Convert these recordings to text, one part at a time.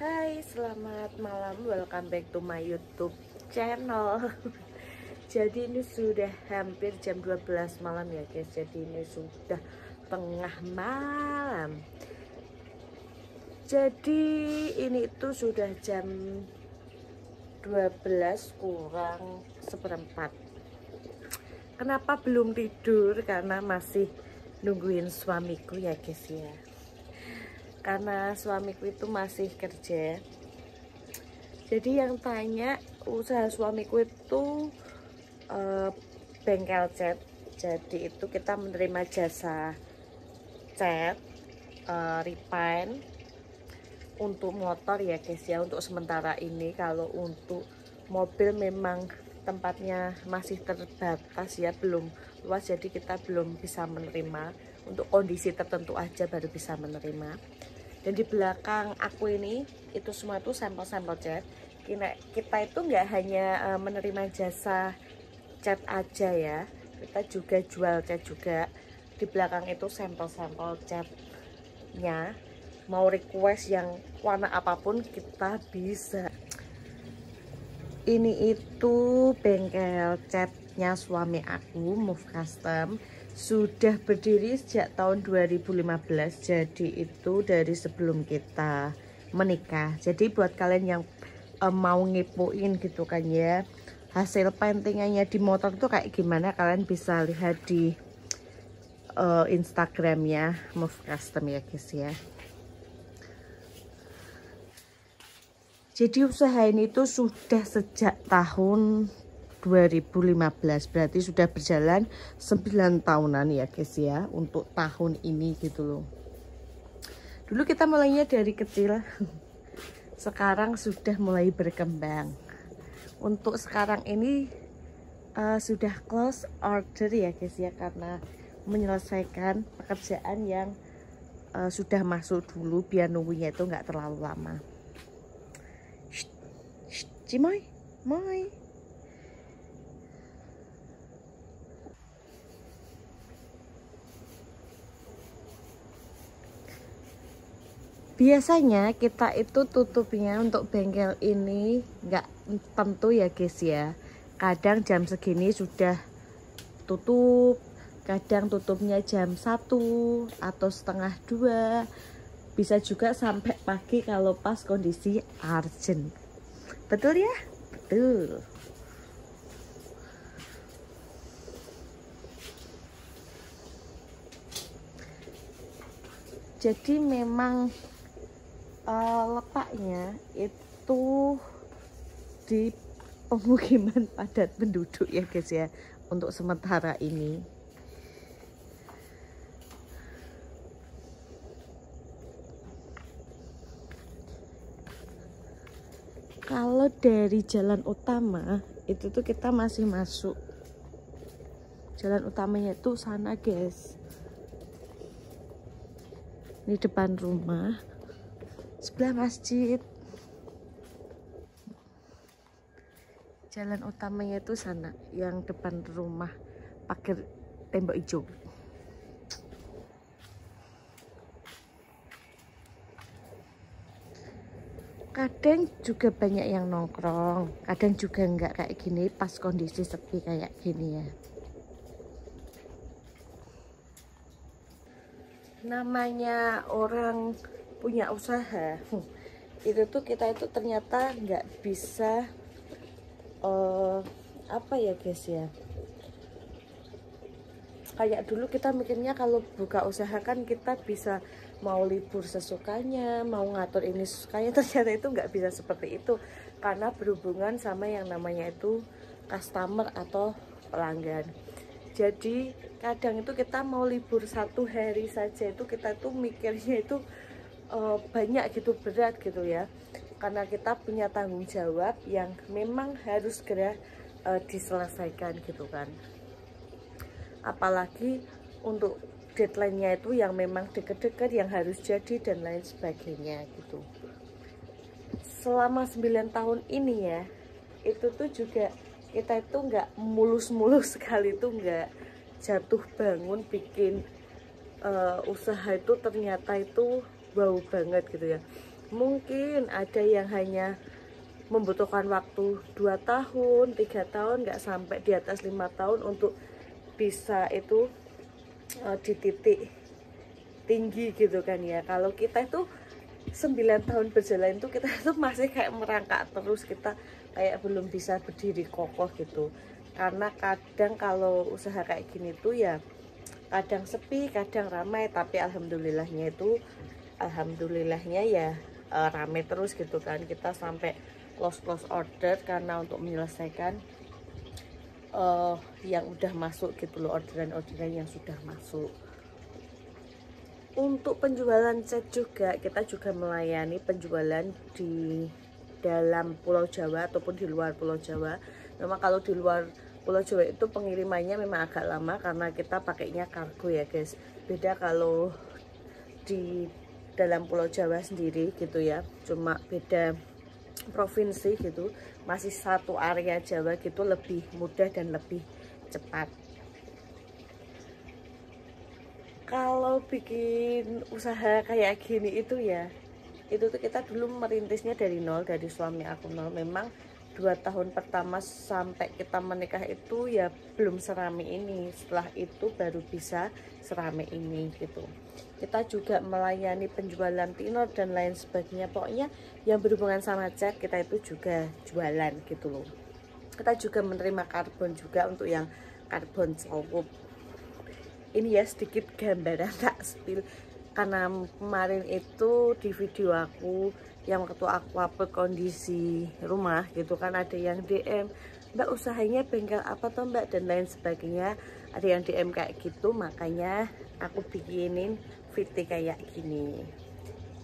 Hai, selamat malam. Welcome back to my YouTube channel. Jadi ini sudah hampir jam 12 malam ya guys. Jadi ini sudah tengah malam. Jadi ini itu sudah jam 12 kurang seperempat. Kenapa belum tidur? Karena masih nungguin suamiku ya guys ya. Karena suamiku itu masih kerja. Jadi yang tanya, usaha suamiku itu bengkel cat. Jadi itu kita menerima jasa cat, repaint untuk motor ya guys ya, untuk sementara ini. Kalau untuk mobil memang tempatnya masih terbatas ya, belum luas, jadi kita belum bisa menerima. Untuk kondisi tertentu aja baru bisa menerima. Dan di belakang aku ini itu semua itu sampel-sampel cat. Kita itu nggak hanya menerima jasa cat aja ya, kita juga jual cat juga. Di belakang itu sampel-sampel catnya, mau request yang warna apapun kita bisa. Ini itu bengkel catnya suami aku, Move Custom. Sudah berdiri sejak tahun 2015. Jadi itu dari sebelum kita menikah. Jadi buat kalian yang mau ngepoin gitu kan ya, hasil paintingannya di motor tuh kayak gimana, kalian bisa lihat di Instagramnya Move Custom ya guys ya. Jadi usaha ini tuh sudah sejak tahun 2015, berarti sudah berjalan 9 tahunan ya guys ya, untuk tahun ini gitu loh. Dulu kita mulainya dari kecil, sekarang sudah mulai berkembang. Untuk sekarang ini sudah close order ya guys ya, karena menyelesaikan pekerjaan yang sudah masuk dulu, biar nunggunya itu nggak terlalu lama. Cimoy, Moy. Biasanya kita itu tutupnya untuk bengkel ini nggak tentu ya guys ya. Kadang jam segini sudah tutup, kadang tutupnya jam 1 atau setengah 2. Bisa juga sampai pagi kalau pas kondisi urgent. Betul ya? Betul. Jadi memang letaknya itu di pemukiman padat penduduk ya guys ya, untuk sementara ini. Kalau dari jalan utama itu tuh kita masih masuk. Jalan utamanya itu sana guys. Ini depan rumah, sebelah masjid. Jalan utamanya itu sana, yang depan rumah pakai tembok hijau. Kadang juga banyak yang nongkrong, kadang juga enggak kayak gini pas kondisi sepi kayak gini ya. Namanya orang punya usaha, itu tuh kita itu ternyata nggak bisa apa ya guys ya, kayak dulu kita mikirnya kalau buka usaha kan kita bisa mau libur sesukanya, mau ngatur ini sesukanya. Ternyata itu nggak bisa seperti itu, karena berhubungan sama yang namanya itu customer atau pelanggan. Jadi kadang itu kita mau libur 1 hari saja itu kita tuh mikirnya itu banyak gitu, berat gitu ya, karena kita punya tanggung jawab yang memang harus segera diselesaikan gitu kan. Apalagi untuk deadline-nya itu yang memang deket-deket, yang harus jadi dan lain sebagainya gitu. Selama 9 tahun ini ya, itu tuh juga kita itu nggak mulus-mulus sekali, tuh nggak jatuh bangun bikin usaha itu ternyata itu wow banget gitu ya. Mungkin ada yang hanya membutuhkan waktu 2 tahun, 3 tahun, nggak sampai di atas 5 tahun untuk bisa itu di titik tinggi gitu kan ya. Kalau kita itu 9 tahun berjalan itu kita itu masih kayak merangkak terus, kita kayak belum bisa berdiri kokoh gitu. Karena kadang kalau usaha kayak gini tuh ya kadang sepi, kadang ramai, tapi alhamdulillahnya ya ramai terus gitu kan. Kita sampai close order karena untuk menyelesaikan yang udah masuk gitu loh, orderan yang sudah masuk. Untuk penjualan cat juga, kita juga melayani penjualan di dalam Pulau Jawa ataupun di luar Pulau Jawa. Memang kalau di luar Pulau Jawa itu pengirimannya memang agak lama karena kita pakainya kargo ya guys. Beda kalau di dalam Pulau Jawa sendiri gitu ya, cuma beda provinsi gitu, masih satu area Jawa gitu, lebih mudah dan lebih cepat. Kalau bikin usaha kayak gini itu ya, itu tuh kita dulu merintisnya dari nol, dari suami aku nol. Memang 2 tahun pertama sampai kita menikah itu ya belum serame ini, setelah itu baru bisa serame ini gitu. Kita juga melayani penjualan tinor dan lain sebagainya, pokoknya yang berhubungan sama cat kita itu juga jualan gitu loh. Kita juga menerima karbon juga untuk yang karbon cowup. Ini ya sedikit gambaran tak spill, karena kemarin itu di video aku yang waktu aku upload kondisi rumah gitu kan, ada yang DM, Mbak usahanya bengkel apa toh Mbak dan lain sebagainya, ada yang DM kayak gitu, makanya aku bikinin video kayak gini.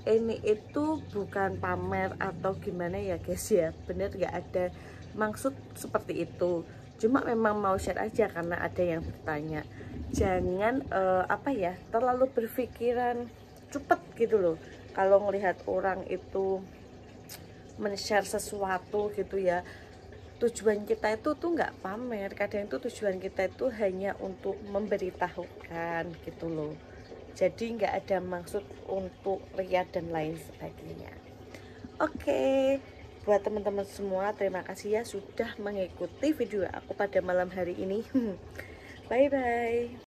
Ini itu bukan pamer atau gimana ya guys ya, bener gak ada maksud seperti itu, cuma memang mau share aja karena ada yang bertanya. Jangan apa ya, terlalu berpikiran cepet gitu loh. Kalau melihat orang itu men-share sesuatu gitu ya, tujuan kita itu tuh nggak pamer, kadang itu tujuan kita itu hanya untuk memberitahukan gitu loh. Jadi nggak ada maksud untuk ria dan lain sebagainya. Oke, buat teman-teman semua, terima kasih ya sudah mengikuti video aku pada malam hari ini. Bye bye.